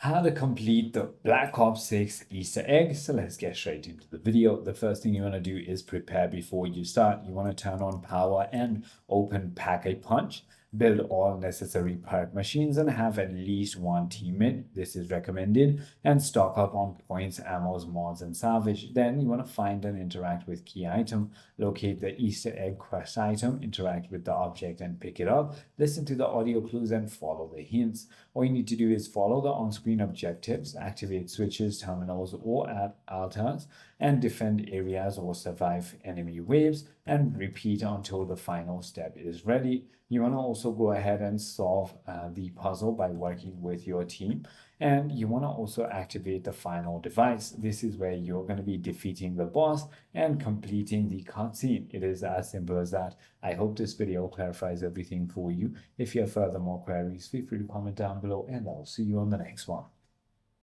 How to complete the Black Ops 6 Easter egg. So let's get straight into the video. The first thing you want to do is prepare before you start. You want to turn on power and open Pack-a-Punch. Build all necessary perk machines and have at least one teammate. This is recommended. And stock up on points, ammos, mods, and salvage. Then you want to find and interact with key item. Locate the Easter egg quest item. Interact with the object and pick it up. Listen to the audio clues and follow the hints. All you need to do is follow the on-screen objectives, activate switches, terminals, or add altars, and defend areas or survive enemy waves, and repeat until the final step is ready. You want to also go ahead and solve the puzzle by working with your team. And you want to also activate the final device. This is where you're going to be defeating the boss and completing the cutscene. It is as simple as that. I hope this video clarifies everything for you. If you have further more queries, feel free to comment down below and I'll see you on the next one.